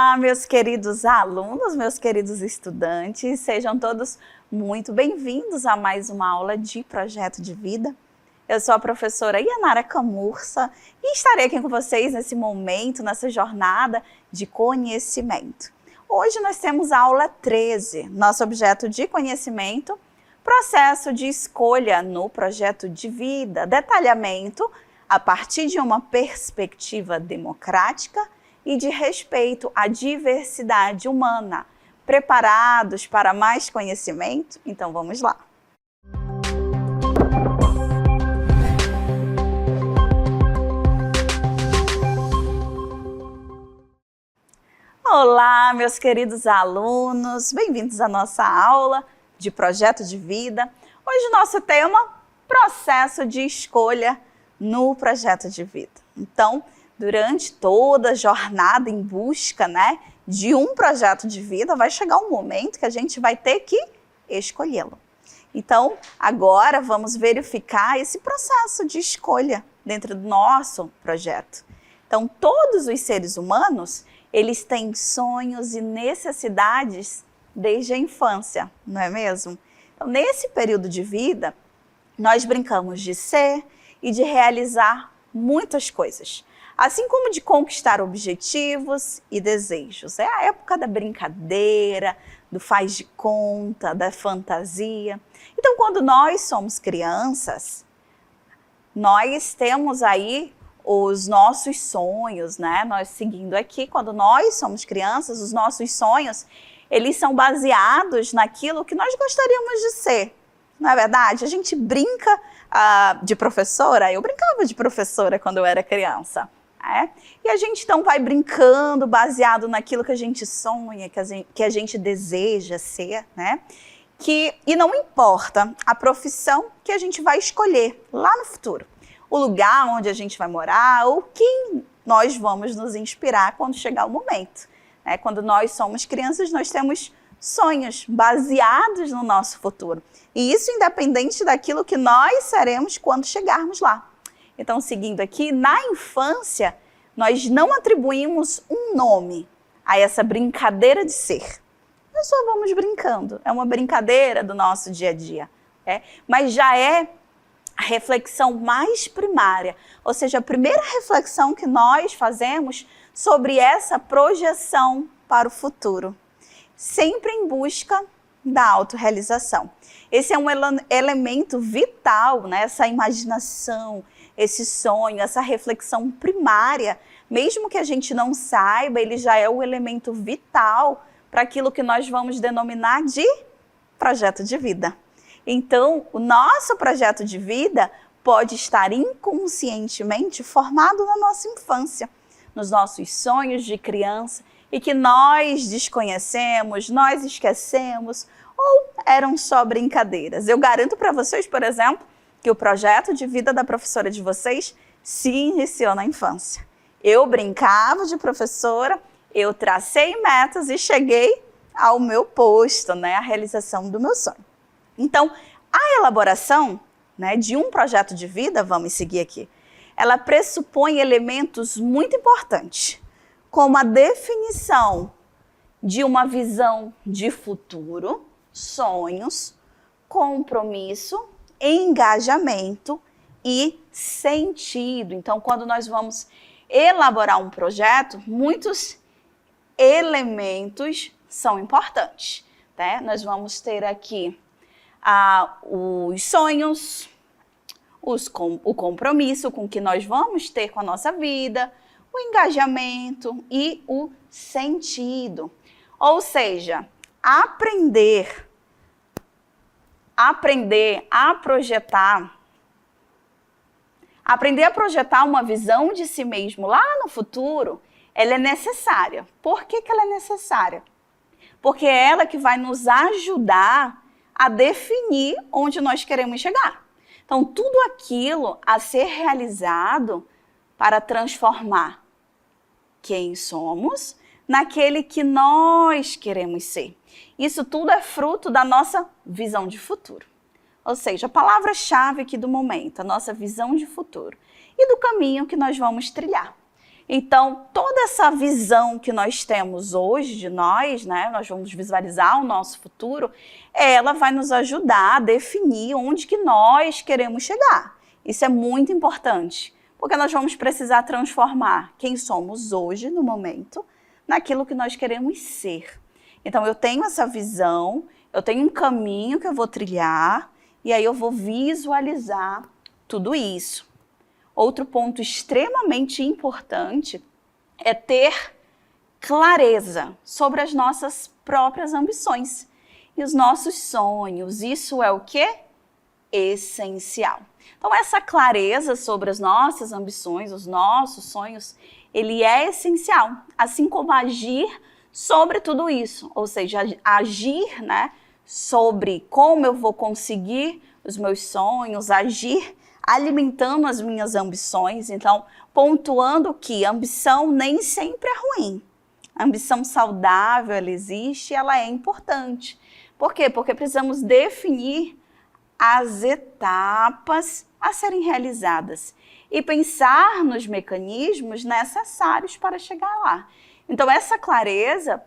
Olá, meus queridos alunos, meus queridos estudantes, sejam todos muito bem-vindos a mais uma aula de Projeto de Vida. Eu sou a professora Yanara Camurça e estarei aqui com vocês nesse momento, nessa jornada de conhecimento. Hoje nós temos a aula 13, nosso objeto de conhecimento, processo de escolha no projeto de vida, detalhamento a partir de uma perspectiva democrática e de respeito à diversidade humana. Preparados para mais conhecimento? Então vamos lá! Olá, meus queridos alunos, bem-vindos à nossa aula de Projeto de Vida. Hoje o nosso tema, processo de escolha no Projeto de Vida. Então, durante toda a jornada em busca, de um projeto de vida, vai chegar um momento que a gente vai ter que escolhê-lo. Então, agora vamos verificar esse processo de escolha dentro do nosso projeto. Então, todos os seres humanos, eles têm sonhos e necessidades desde a infância, não é mesmo? Então, nesse período de vida, nós brincamos de ser e de realizar muitas coisas. Assim como de conquistar objetivos e desejos. É a época da brincadeira, do faz de conta, da fantasia. Então, quando nós somos crianças, nós temos aí os nossos sonhos, Nós seguindo aqui, quando nós somos crianças, os nossos sonhos, eles são baseados naquilo que nós gostaríamos de ser. Não é verdade? A gente brinca de professora, eu brincava de professora quando eu era criança. E a gente então vai brincando baseado naquilo que a gente sonha, que a gente deseja ser, E não importa a profissão que a gente vai escolher lá no futuro, o lugar onde a gente vai morar ou quem nós vamos nos inspirar quando chegar o momento. Quando nós somos crianças, nós temos sonhos baseados no nosso futuro. E isso independente daquilo que nós seremos quando chegarmos lá. Então, seguindo aqui, na infância, nós não atribuímos um nome a essa brincadeira de ser. Nós só vamos brincando. É uma brincadeira do nosso dia a dia. Mas já é a reflexão mais primária, ou seja, a primeira reflexão que nós fazemos sobre essa projeção para o futuro. Sempre em busca da autorrealização. Esse é um elemento vital, essa imaginação, esse sonho, essa reflexão primária, mesmo que a gente não saiba, ele já é o elemento vital para aquilo que nós vamos denominar de projeto de vida. Então, o nosso projeto de vida pode estar inconscientemente formado na nossa infância, nos nossos sonhos de criança, e que nós desconhecemos, nós esquecemos, ou eram só brincadeiras. Eu garanto para vocês, por exemplo, que o projeto de vida da professora de vocês se iniciou na infância. Eu brincava de professora, eu tracei metas e cheguei ao meu posto, a realização do meu sonho. Então, a elaboração de um projeto de vida, vamos seguir aqui, ela pressupõe elementos muito importantes, como a definição de uma visão de futuro, sonhos, compromisso, engajamento e sentido. Então, quando nós vamos elaborar um projeto, muitos elementos são importantes. Nós vamos ter aqui os sonhos, o compromisso com que nós vamos ter com a nossa vida, o engajamento e o sentido. Ou seja, aprender a projetar uma visão de si mesmo lá no futuro, ela é necessária. Por que ela é necessária? Porque é ela que vai nos ajudar a definir onde nós queremos chegar. Então, tudo aquilo a ser realizado para transformar quem somos naquele que nós queremos ser. Isso tudo é fruto da nossa visão de futuro. Ou seja, a palavra-chave aqui do momento, a nossa visão de futuro e do caminho que nós vamos trilhar. Então, toda essa visão que nós temos hoje de nós, né, nós vamos visualizar o nosso futuro, ela vai nos ajudar a definir onde que nós queremos chegar. Isso é muito importante, porque nós vamos precisar transformar quem somos hoje, no momento, naquilo que nós queremos ser. Então, eu tenho essa visão, eu tenho um caminho que eu vou trilhar, e aí eu vou visualizar tudo isso. Outro ponto extremamente importante é ter clareza sobre as nossas próprias ambições e os nossos sonhos. Isso é o quê? Essencial. Então, essa clareza sobre as nossas ambições, os nossos sonhos, ele é essencial, assim como agir sobre tudo isso, ou seja, agir, né, sobre como eu vou conseguir os meus sonhos, agir alimentando as minhas ambições. Então, pontuando que a ambição nem sempre é ruim. A ambição saudável, ela existe e ela é importante. Por quê? Porque precisamos definir as etapas a serem realizadas e pensar nos mecanismos necessários para chegar lá. Então, essa clareza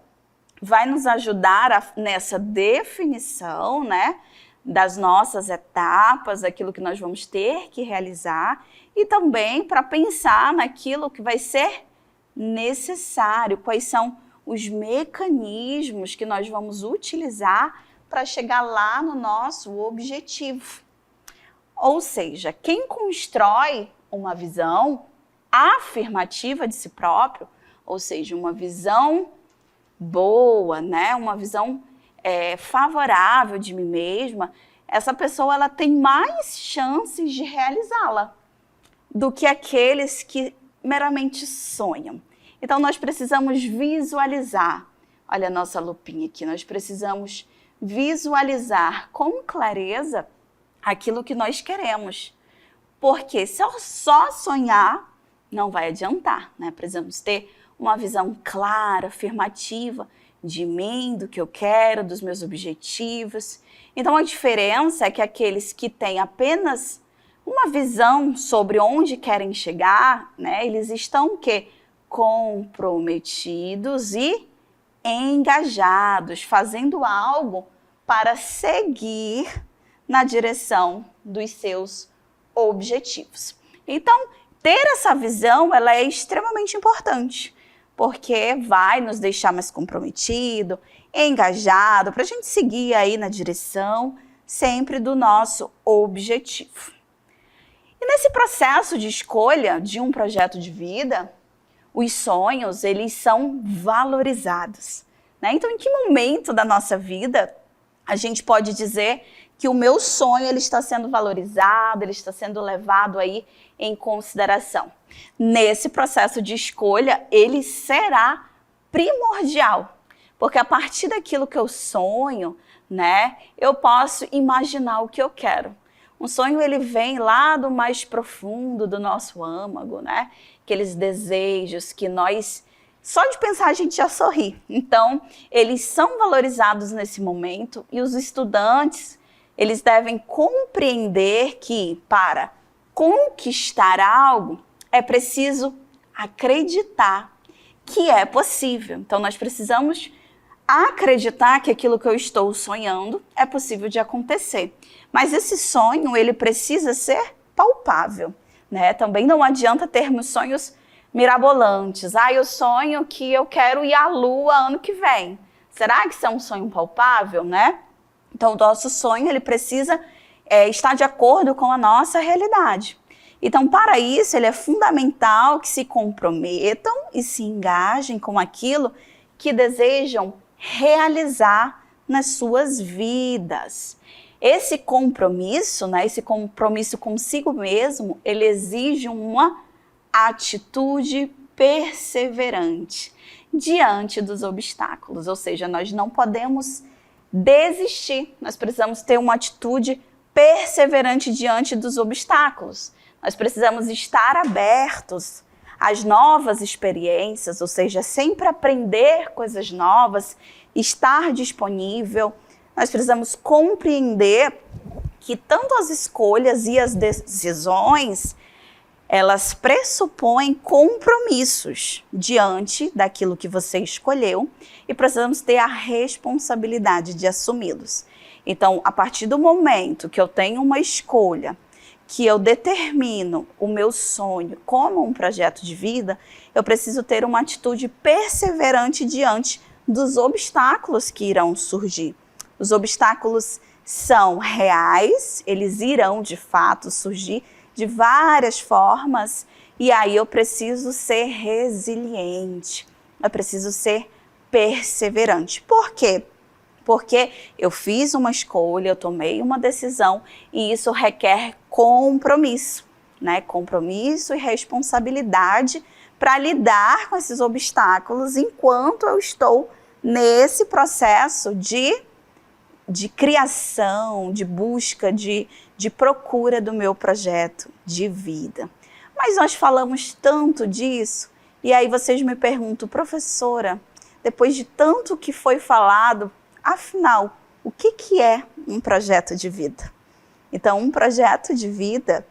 vai nos ajudar nessa definição, né, das nossas etapas, aquilo que nós vamos ter que realizar, e também para pensar naquilo que vai ser necessário, quais são os mecanismos que nós vamos utilizar para chegar lá no nosso objetivo. Ou seja, quem constrói uma visão afirmativa de si próprio, ou seja, uma visão boa, né, uma visão favorável de mim mesma, essa pessoa ela tem mais chances de realizá-la do que aqueles que meramente sonham. Então, nós precisamos visualizar, olha a nossa lupinha aqui, nós precisamos visualizar com clareza aquilo que nós queremos. Porque se eu só sonhar, não vai adiantar, né? Precisamos ter uma visão clara, afirmativa de mim, do que eu quero, dos meus objetivos. Então, a diferença é que aqueles que têm apenas uma visão sobre onde querem chegar, né, eles estão o quê? Comprometidos e engajados, fazendo algo para seguir na direção dos seus objetivos. Então, ter essa visão, ela é extremamente importante, porque vai nos deixar mais comprometido, engajado, para a gente seguir aí na direção sempre do nosso objetivo. E nesse processo de escolha de um projeto de vida, os sonhos, eles são valorizados, né? Então, em que momento da nossa vida a gente pode dizer que o meu sonho ele está sendo valorizado, ele está sendo levado aí em consideração? Nesse processo de escolha, ele será primordial, porque a partir daquilo que eu sonho, né, eu posso imaginar o que eu quero. Um sonho, ele vem lá do mais profundo do nosso âmago, né? Aqueles desejos que nós, só de pensar a gente já sorri. Então, eles são valorizados nesse momento e os estudantes, eles devem compreender que para conquistar algo é preciso acreditar que é possível. Então, nós precisamos acreditar que aquilo que eu estou sonhando é possível de acontecer. Mas esse sonho, ele precisa ser palpável, né? Também não adianta termos sonhos mirabolantes. Eu sonho que eu quero ir à Lua ano que vem. Será que isso é um sonho palpável, né? Então, o nosso sonho, ele precisa estar de acordo com a nossa realidade. Então, para isso, ele é fundamental que se comprometam e se engajem com aquilo que desejam realizar nas suas vidas. Esse compromisso, né, esse compromisso consigo mesmo, ele exige uma atitude perseverante diante dos obstáculos. Ou seja, nós não podemos desistir, nós precisamos ter uma atitude perseverante diante dos obstáculos. Nós precisamos estar abertos às novas experiências, ou seja, sempre aprender coisas novas, estar disponível. Nós precisamos compreender que tanto as escolhas e as decisões, elas pressupõem compromissos diante daquilo que você escolheu e precisamos ter a responsabilidade de assumi-los. Então, a partir do momento que eu tenho uma escolha, que eu determino o meu sonho como um projeto de vida, eu preciso ter uma atitude perseverante diante dos obstáculos que irão surgir. Os obstáculos são reais, eles irão de fato surgir de várias formas, e aí eu preciso ser resiliente, eu preciso ser perseverante. Por quê? Porque eu fiz uma escolha, eu tomei uma decisão e isso requer compromisso, né? Compromisso e responsabilidade para lidar com esses obstáculos enquanto eu estou nesse processo de criação, de busca, de procura do meu projeto de vida. Mas nós falamos tanto disso e aí vocês me perguntam, professora, depois de tanto que foi falado, afinal, o que é um projeto de vida? Então, um projeto de vida,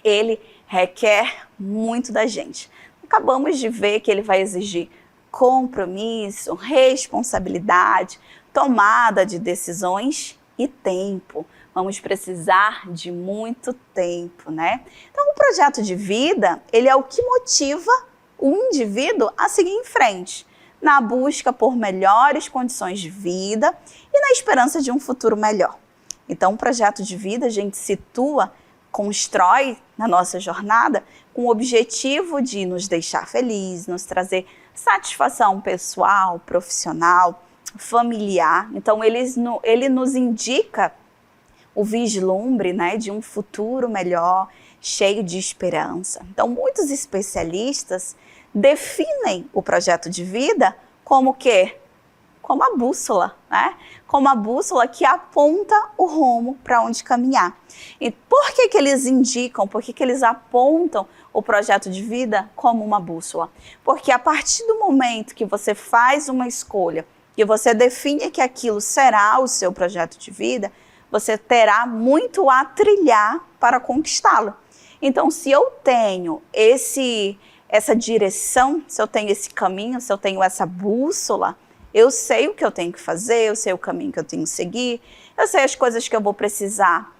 ele requer muito da gente. Acabamos de ver que ele vai exigir compromisso, responsabilidade, tomada de decisões e tempo. Vamos precisar de muito tempo, né? Então, um projeto de vida, ele é o que motiva o indivíduo a seguir em frente, na busca por melhores condições de vida e na esperança de um futuro melhor. Então, um projeto de vida a gente situa, constrói na nossa jornada com o objetivo de nos deixar felizes, nos trazer satisfação pessoal, profissional, familiar. Então, ele nos indica o vislumbre, né, de um futuro melhor, cheio de esperança. Então, muitos especialistas definem o projeto de vida como o quê? Como a bússola, né? Como a bússola que aponta o rumo para onde caminhar. E por que eles indicam, por que eles apontam o projeto de vida como uma bússola? Porque a partir do momento que você faz uma escolha e você define que aquilo será o seu projeto de vida, você terá muito a trilhar para conquistá-lo. Então, se eu tenho essa direção, se eu tenho esse caminho, se eu tenho essa bússola, eu sei o que eu tenho que fazer, eu sei o caminho que eu tenho que seguir, eu sei as coisas que eu vou precisar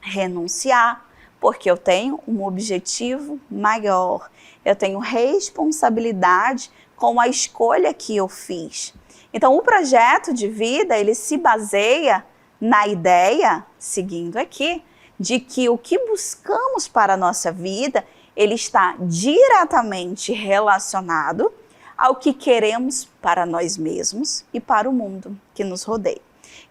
renunciar, porque eu tenho um objetivo maior, eu tenho responsabilidade com a escolha que eu fiz. Então, o projeto de vida, ele se baseia na ideia, seguindo aqui, de que o que buscamos para a nossa vida, ele está diretamente relacionado ao que queremos para nós mesmos e para o mundo que nos rodeia.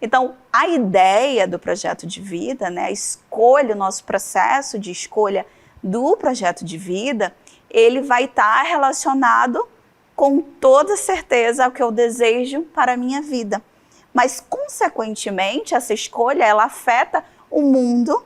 Então, a ideia do projeto de vida, né, a escolha, o nosso processo de escolha do projeto de vida, ele vai estar relacionado com toda certeza ao que eu desejo para a minha vida. Mas, consequentemente, essa escolha, ela afeta o mundo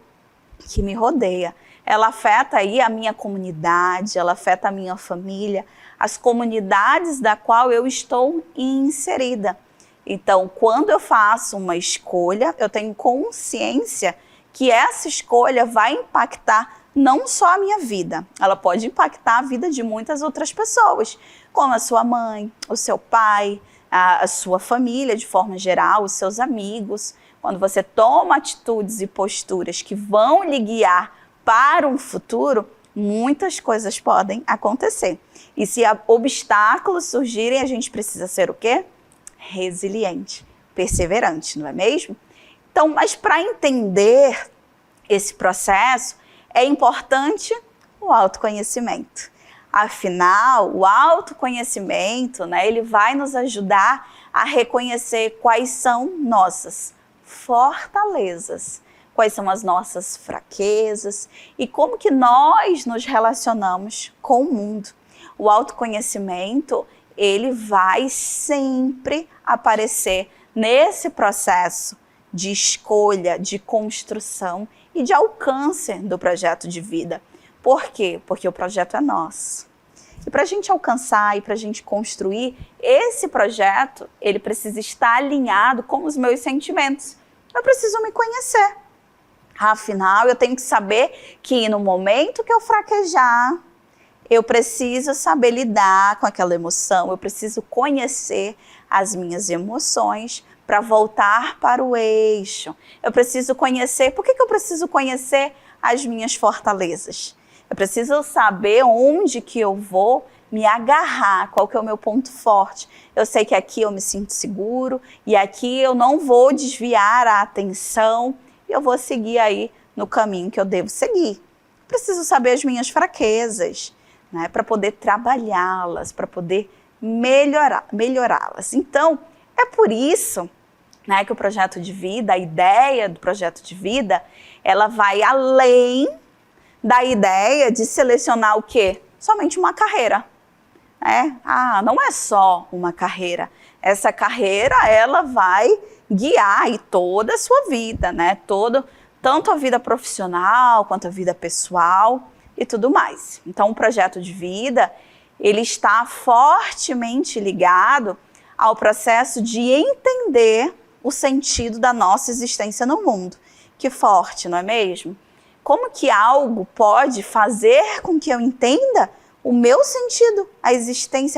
que me rodeia. Ela afeta aí a minha comunidade, ela afeta a minha família, as comunidades da qual eu estou inserida. Então, quando eu faço uma escolha, eu tenho consciência que essa escolha vai impactar não só a minha vida, ela pode impactar a vida de muitas outras pessoas, como a sua mãe, o seu pai, a sua família de forma geral, os seus amigos. Quando você toma atitudes e posturas que vão lhe guiar para um futuro, muitas coisas podem acontecer. E se obstáculos surgirem, a gente precisa ser o quê? Resiliente, perseverante, não é mesmo? Então, mas para entender esse processo, é importante o autoconhecimento. Afinal, o autoconhecimento, né, ele vai nos ajudar a reconhecer quais são nossas fortalezas, quais são as nossas fraquezas e como que nós nos relacionamos com o mundo. O autoconhecimento, ele vai sempre aparecer nesse processo de escolha, de construção e de alcance do projeto de vida. Por quê? Porque o projeto é nosso. E para a gente alcançar e para a gente construir esse projeto, ele precisa estar alinhado com os meus sentimentos. Eu preciso me conhecer. Afinal, eu tenho que saber que no momento que eu fraquejar, eu preciso saber lidar com aquela emoção, eu preciso conhecer as minhas emoções para voltar para o eixo. Eu preciso conhecer, por que eu preciso conhecer as minhas fortalezas? Eu preciso saber onde que eu vou me agarrar, qual que é o meu ponto forte. Eu sei que aqui eu me sinto seguro e aqui eu não vou desviar a atenção e eu vou seguir aí no caminho que eu devo seguir. Preciso saber as minhas fraquezas, né, para poder trabalhá-las, para poder melhorá-las. Então, é por isso, né, que o projeto de vida, a ideia do projeto de vida, ela vai além da ideia de selecionar o quê? Somente uma carreira. Não é só uma carreira. Essa carreira, ela vai guiar aí toda a sua vida, né? Tanto a vida profissional, quanto a vida pessoal e tudo mais. Então, o projeto de vida, ele está fortemente ligado ao processo de entender o sentido da nossa existência no mundo. Que forte, não é mesmo? Como que algo pode fazer com que eu entenda o meu sentido, a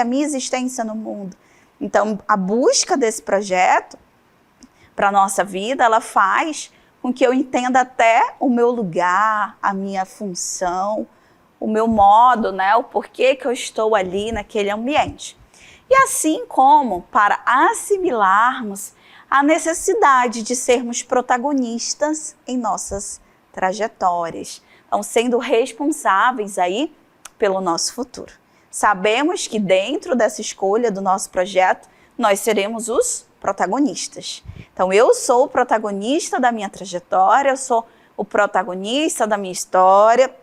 minha existência no mundo? Então, a busca desse projeto para a nossa vida, ela faz com que eu entenda até o meu lugar, a minha função, o meu modo, né, o porquê que eu estou ali naquele ambiente. E assim como para assimilarmos a necessidade de sermos protagonistas em nossas trajetórias, então sendo responsáveis aí pelo nosso futuro. Sabemos que dentro dessa escolha do nosso projeto, nós seremos os protagonistas. Então eu sou o protagonista da minha trajetória, eu sou o protagonista da minha história,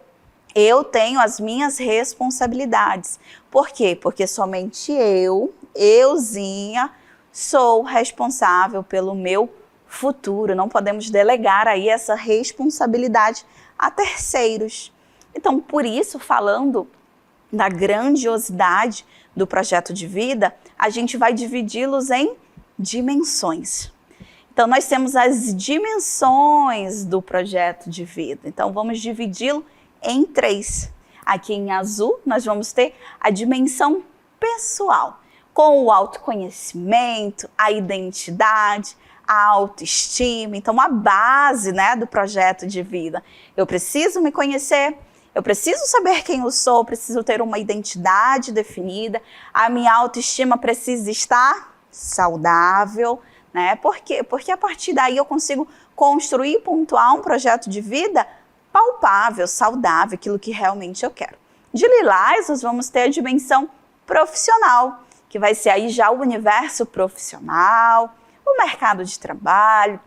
eu tenho as minhas responsabilidades. Por quê? Porque somente euzinha, sou responsável pelo meu futuro. Não podemos delegar aí essa responsabilidade a terceiros. Então, por isso, falando da grandiosidade do projeto de vida, a gente vai dividi-los em dimensões. Então, nós temos as dimensões do projeto de vida. Então, vamos dividi-lo em 3. Aqui em azul, nós vamos ter a dimensão pessoal, com o autoconhecimento, a identidade, a autoestima. Então, a base, né, do projeto de vida. Eu preciso me conhecer, eu preciso saber quem eu sou, preciso ter uma identidade definida, a minha autoestima precisa estar saudável, né? Por quê? Porque a partir daí eu consigo construir e pontuar um projeto de vida palpável, saudável, aquilo que realmente eu quero. De lilás, nós vamos ter a dimensão profissional, que vai ser aí já o universo profissional, o mercado de trabalho,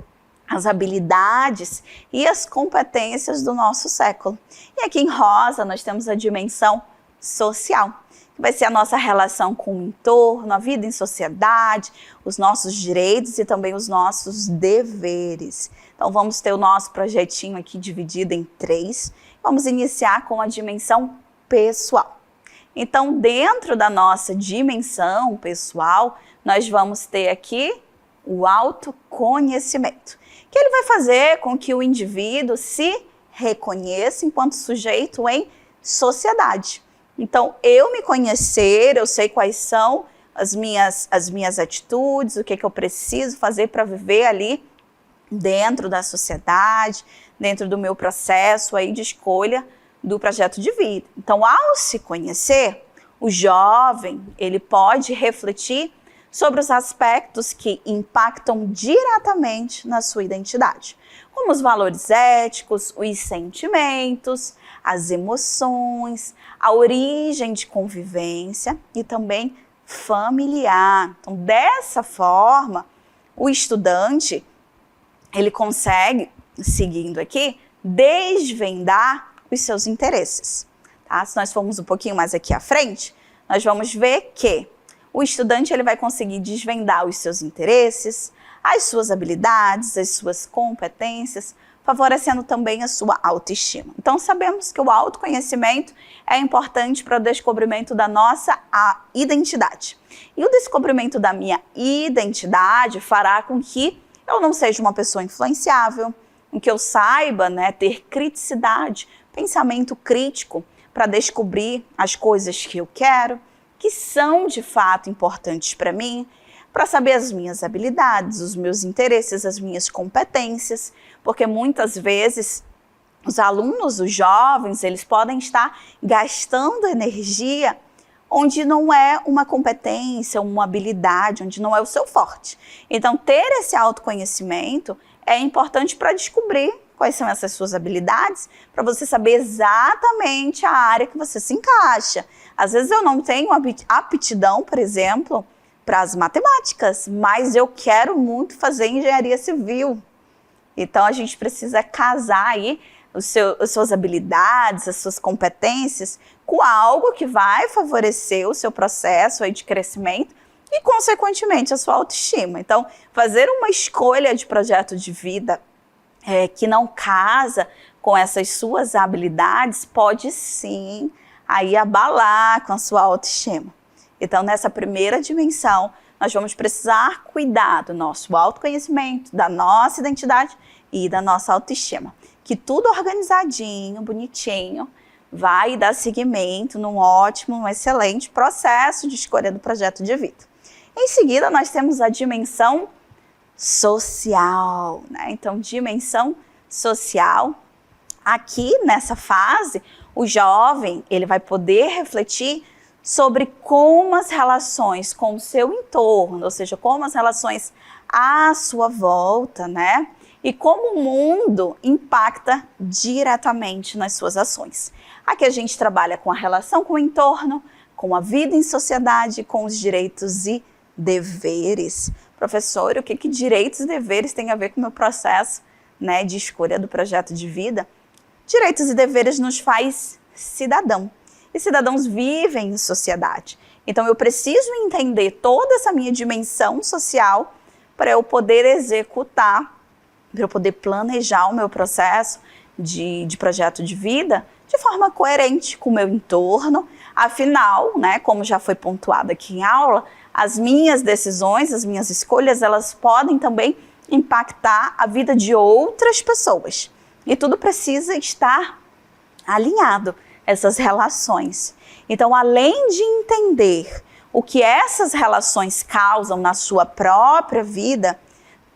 as habilidades e as competências do nosso século. E aqui em rosa nós temos a dimensão social, que vai ser a nossa relação com o entorno, a vida em sociedade, os nossos direitos e também os nossos deveres. Então vamos ter o nosso projetinho aqui dividido em 3. Vamos iniciar com a dimensão pessoal. Então, dentro da nossa dimensão pessoal, nós vamos ter aqui o autoconhecimento, que ele vai fazer com que o indivíduo se reconheça enquanto sujeito em sociedade. Então, eu me conhecer, eu sei quais são as minhas atitudes, o que eu preciso fazer para viver ali dentro da sociedade, dentro do meu processo aí de escolha do projeto de vida. Então, ao se conhecer, o jovem, ele pode refletir sobre os aspectos que impactam diretamente na sua identidade, como os valores éticos, os sentimentos, as emoções, a origem de convivência e também familiar. Então, dessa forma, o estudante, ele consegue, seguindo aqui, desvendar os seus interesses. Tá? Se nós formos um pouquinho mais aqui à frente, nós vamos ver que o estudante ele vai conseguir desvendar os seus interesses, as suas habilidades, as suas competências, favorecendo também a sua autoestima. Então, sabemos que o autoconhecimento é importante para o descobrimento da nossa identidade. E o descobrimento da minha identidade fará com que eu não seja uma pessoa influenciável, em que eu saiba, né, ter criticidade, pensamento crítico para descobrir as coisas que eu quero, que são de fato importantes para mim, para saber as minhas habilidades, os meus interesses, as minhas competências, porque muitas vezes os alunos, os jovens, eles podem estar gastando energia onde não é uma competência, uma habilidade, onde não é o seu forte. Então, ter esse autoconhecimento é importante para descobrir quais são essas suas habilidades, para você saber exatamente a área que você se encaixa. Às vezes eu não tenho aptidão, por exemplo, para as matemáticas, mas eu quero muito fazer engenharia civil. Então, a gente precisa casar aí as suas habilidades, as suas competências com algo que vai favorecer o seu processo aí de crescimento e, consequentemente, a sua autoestima. Então, fazer uma escolha de projeto de vida que não casa com essas suas habilidades pode sim aí abalar com a sua autoestima. Então, nessa primeira dimensão, nós vamos precisar cuidar do nosso autoconhecimento, da nossa identidade e da nossa autoestima. Que tudo organizadinho, bonitinho, vai dar seguimento num ótimo, um excelente processo de escolha do projeto de vida. Em seguida, nós temos a dimensão social, né? Então, dimensão social. Aqui, nessa fase, o jovem, ele vai poder refletir sobre como as relações com o seu entorno, ou seja, como as relações à sua volta, né? E como o mundo impacta diretamente nas suas ações. Aqui a gente trabalha com a relação com o entorno, com a vida em sociedade, com os direitos e deveres. Professor, o que direitos e deveres tem a ver com o meu processo, né, de escolha do projeto de vida? Direitos e deveres nos faz cidadão. E cidadãos vivem em sociedade. Então eu preciso entender toda essa minha dimensão social para eu poder executar, para eu poder planejar o meu processo de projeto de vida de forma coerente com o meu entorno. Afinal, né, como já foi pontuado aqui em aula, as minhas decisões, as minhas escolhas, elas podem também impactar a vida de outras pessoas. E tudo precisa estar alinhado, essas relações. Então, além de entender o que essas relações causam na sua própria vida,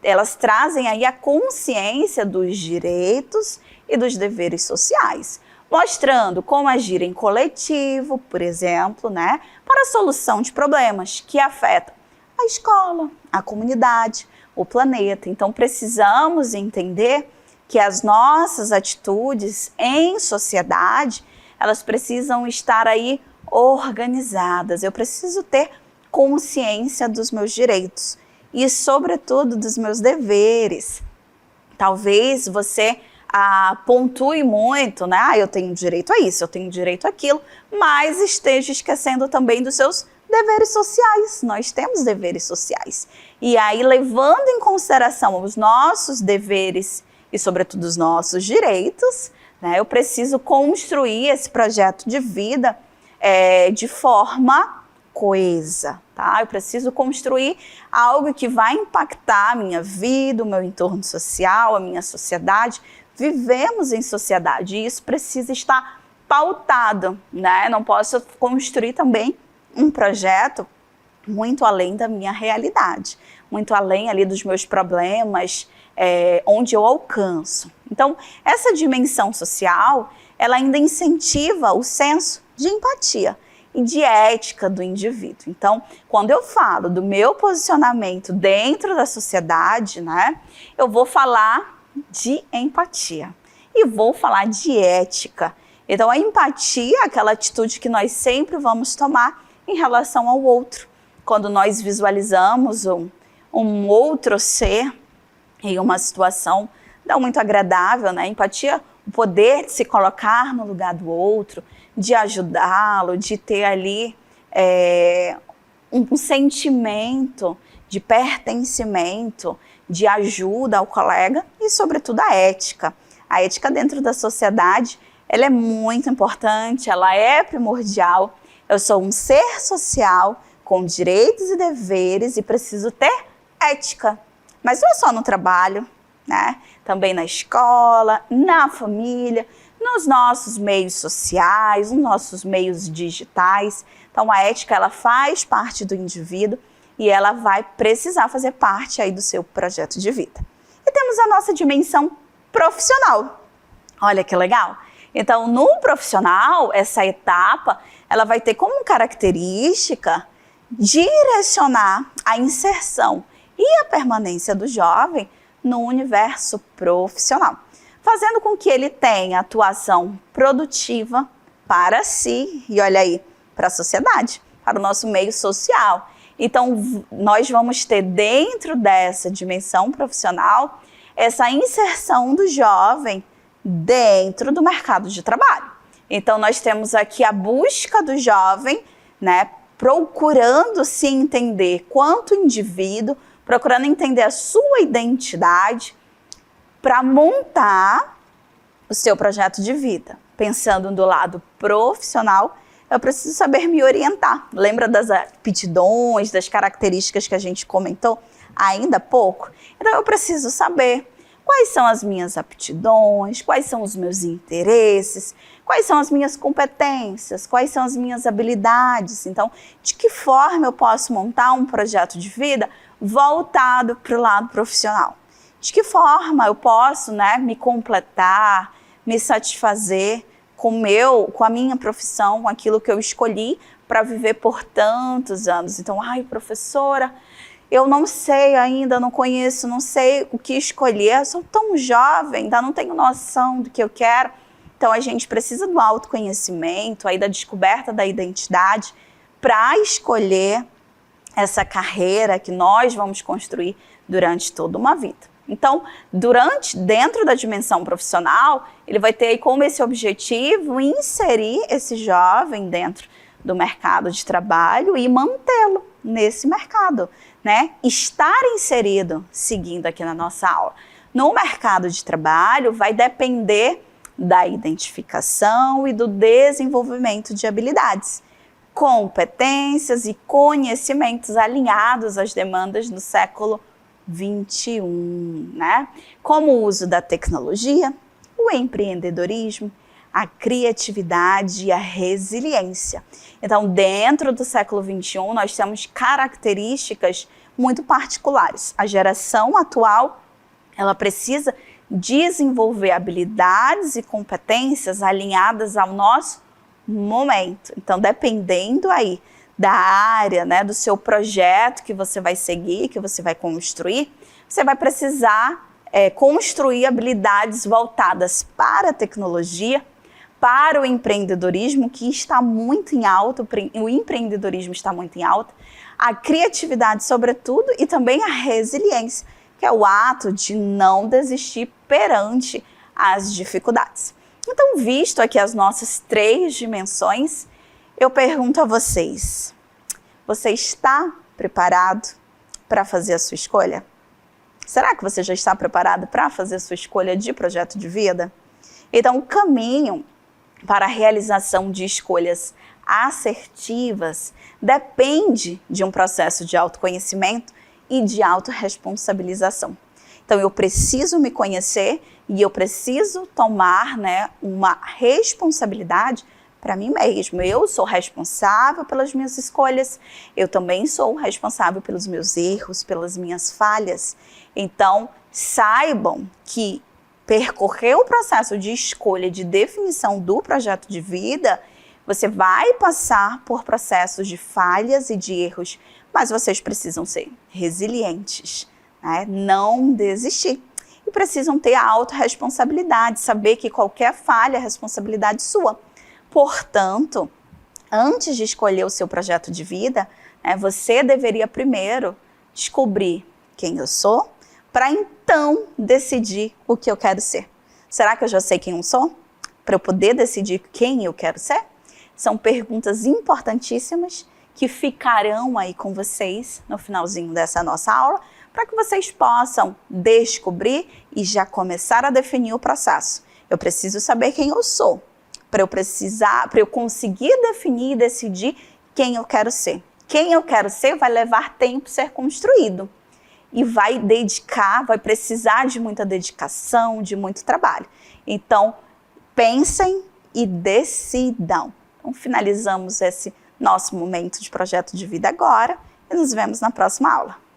elas trazem aí a consciência dos direitos e dos deveres sociais, mostrando como agir em coletivo, por exemplo, né, para a solução de problemas que afetam a escola, a comunidade, o planeta. Então, precisamos entender que as nossas atitudes em sociedade, elas precisam estar aí organizadas. Eu preciso ter consciência dos meus direitos e, sobretudo, dos meus deveres. Talvez você pontue muito, né? Eu tenho direito a isso, eu tenho direito àquilo, mas esteja esquecendo também dos seus deveres sociais. Nós temos deveres sociais. E aí, levando em consideração os nossos deveres e, sobretudo, os nossos direitos, né, eu preciso construir esse projeto de vida de forma coesa, tá? Eu preciso construir algo que vai impactar a minha vida, o meu entorno social, a minha sociedade. Vivemos em sociedade e isso precisa estar pautado, né? Não posso construir também um projeto muito além da minha realidade, muito além ali dos meus problemas, onde eu alcanço. Então, essa dimensão social, ela ainda incentiva o senso de empatia e de ética do indivíduo. Então, quando eu falo do meu posicionamento dentro da sociedade, né, eu vou falar de empatia e vou falar de ética. Então, a empatia é aquela atitude que nós sempre vamos tomar em relação ao outro. Quando nós visualizamos um outro ser em uma situação não muito agradável, né? Empatia, o poder de se colocar no lugar do outro, de ajudá-lo, de ter ali um sentimento de pertencimento, de ajuda ao colega e, sobretudo, a ética. A ética dentro da sociedade, ela é muito importante, ela é primordial. Eu sou um ser social com direitos e deveres e preciso ter ética. Mas não é só no trabalho, né? Também na escola, na família, nos nossos meios sociais, nos nossos meios digitais. Então, a ética, ela faz parte do indivíduo e ela vai precisar fazer parte aí do seu projeto de vida. E temos a nossa dimensão profissional. Olha que legal! Então, no profissional, essa etapa, ela vai ter como característica direcionar a inserção e a permanência do jovem no universo profissional, fazendo com que ele tenha atuação produtiva para si e, olha aí, para a sociedade, para o nosso meio social. Então, nós vamos ter dentro dessa dimensão profissional essa inserção do jovem dentro do mercado de trabalho. Então, nós temos aqui a busca do jovem, né, procurando se entender quanto indivíduo, procurando entender a sua identidade para montar o seu projeto de vida. Pensando do lado profissional, eu preciso saber me orientar. Lembra das aptidões, das características que a gente comentou ainda há pouco? Então, eu preciso saber quais são as minhas aptidões, quais são os meus interesses, quais são as minhas competências, quais são as minhas habilidades. Então, de que forma eu posso montar um projeto de vida voltado para o lado profissional? De que forma eu posso, né, me completar, me satisfazer com a minha profissão, com aquilo que eu escolhi para viver por tantos anos. Então, professora, eu não sei ainda, não conheço, não sei o que escolher, eu sou tão jovem, ainda não tenho noção do que eu quero. Então, a gente precisa do autoconhecimento, aí da descoberta da identidade para escolher essa carreira que nós vamos construir durante toda uma vida. Então, dentro da dimensão profissional, ele vai ter aí como esse objetivo inserir esse jovem dentro do mercado de trabalho e mantê-lo nesse mercado, né? Estar inserido, seguindo aqui na nossa aula, no mercado de trabalho vai depender da identificação e do desenvolvimento de habilidades, competências e conhecimentos alinhados às demandas do século XXI, né? Como o uso da tecnologia, o empreendedorismo, a criatividade e a resiliência. Então, dentro do século XXI, nós temos características muito particulares. A geração atual, ela precisa desenvolver habilidades e competências alinhadas ao nosso momento. Então, dependendo aí da área, né, do seu projeto que você vai seguir, que você vai construir, você vai precisar construir habilidades voltadas para a tecnologia, para o empreendedorismo, que está muito em alta, o empreendedorismo está muito em alta, a criatividade, sobretudo, e também a resiliência, que é o ato de não desistir perante as dificuldades. Então, visto aqui as nossas 3 dimensões, eu pergunto a vocês, você está preparado para fazer a sua escolha? Será que você já está preparado para fazer a sua escolha de projeto de vida? Então, o caminho para a realização de escolhas assertivas depende de um processo de autoconhecimento e de autorresponsabilização. Então, eu preciso me conhecer e eu preciso tomar, né, uma responsabilidade para mim mesmo. Eu sou responsável pelas minhas escolhas, eu também sou responsável pelos meus erros, pelas minhas falhas. Então, saibam que percorrer o processo de escolha, de definição do projeto de vida, você vai passar por processos de falhas e de erros, mas vocês precisam ser resilientes, né? Não desistir. E precisam ter a autorresponsabilidade, saber que qualquer falha é responsabilidade sua. Portanto, antes de escolher o seu projeto de vida, né, você deveria primeiro descobrir quem eu sou, para então decidir o que eu quero ser. Será que eu já sei quem eu sou? Para eu poder decidir quem eu quero ser? São perguntas importantíssimas que ficarão aí com vocês no finalzinho dessa nossa aula, para que vocês possam descobrir e já começar a definir o processo. Eu preciso saber quem eu sou, para eu conseguir definir e decidir quem eu quero ser. Quem eu quero ser vai levar tempo ser construído. e vai precisar de muita dedicação, de muito trabalho. Então, pensem e decidam. Então, finalizamos esse nosso momento de projeto de vida agora e nos vemos na próxima aula.